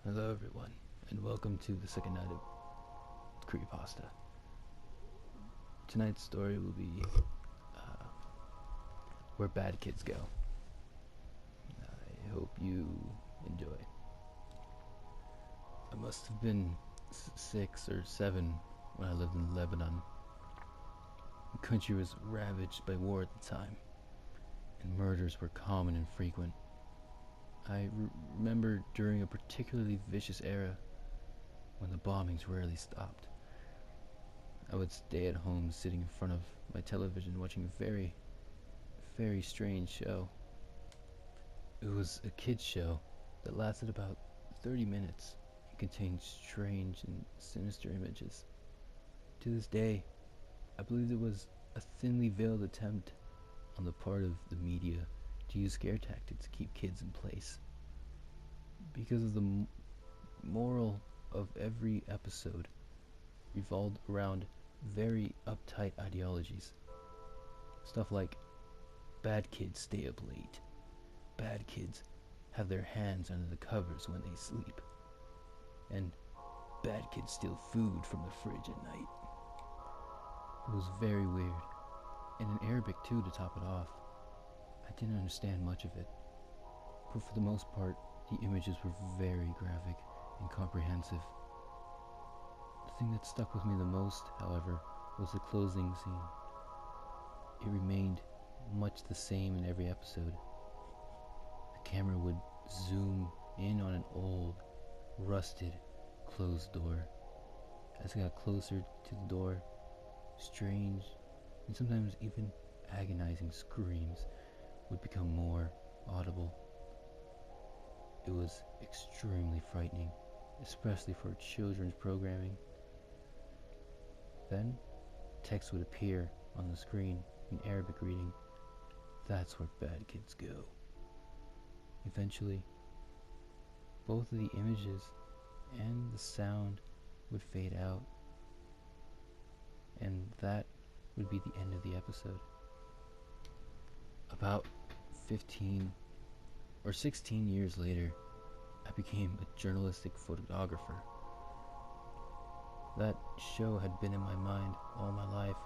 Hello everyone, and welcome to the second night of Creepypasta. Tonight's story will be Where Bad Kids Go. I hope you enjoy. I must have been 6 or 7 when I lived in Lebanon. The country was ravaged by war at the time, and murders were common and frequent. I remember during a particularly vicious era when the bombings rarely stopped. I would stay at home sitting in front of my television watching a very, very strange show. It was a kids show that lasted about 30 minutes and contained strange and sinister images. To this day, I believe it was a thinly veiled attempt on the part of the media to use scare tactics to keep kids in place. Because of the moral of every episode revolved around very uptight ideologies. Stuff like, bad kids stay up late, bad kids have their hands under the covers when they sleep, and bad kids steal food from the fridge at night. It was very weird, and in Arabic too to top it off. I didn't understand much of it, but for the most part, the images were very graphic and comprehensive. The thing that stuck with me the most, however, was the closing scene. It remained much the same in every episode. The camera would zoom in on an old, rusted, closed door. As it got closer to the door, strange and sometimes even agonizing screams would become more audible. It was extremely frightening, especially for children's programming. Then, text would appear on the screen in Arabic reading, "That's where bad kids go." Eventually, both of the images and the sound would fade out, and that would be the end of the episode. About 15 or 16 years later, I became a journalistic photographer. That show had been in my mind all my life,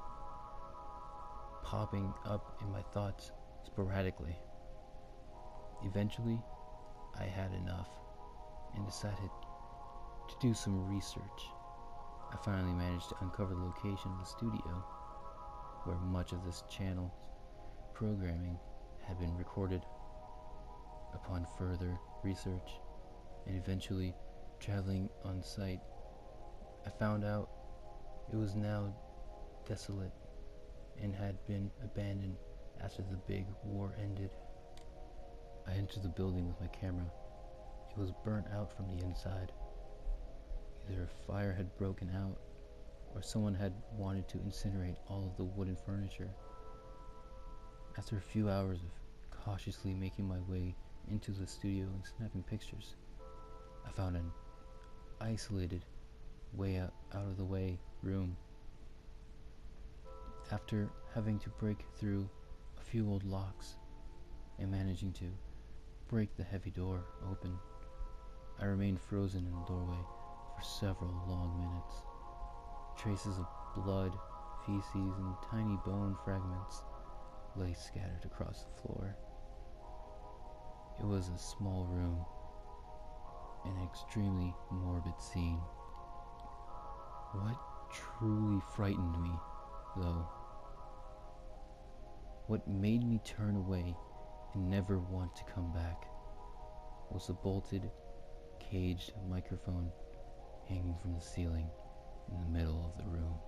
popping up in my thoughts sporadically. Eventually, I had enough and decided to do some research. I finally managed to uncover the location of the studio where much of this channel's programming had been recorded. Upon further research and eventually traveling on site, I found out it was now desolate and had been abandoned after the big war ended. I entered the building with my camera. It was burnt out from the inside. Either a fire had broken out or someone had wanted to incinerate all of the wooden furniture. After a few hours of cautiously making my way into the studio and snapping pictures, I found an isolated, way out of the way room. After having to break through a few old locks and managing to break the heavy door open, I remained frozen in the doorway for several long minutes. Traces of blood, feces, and tiny bone fragments lay scattered across the floor. It was a small room, an extremely morbid scene. What truly frightened me, though, what made me turn away and never want to come back, was a bolted, caged microphone hanging from the ceiling in the middle of the room.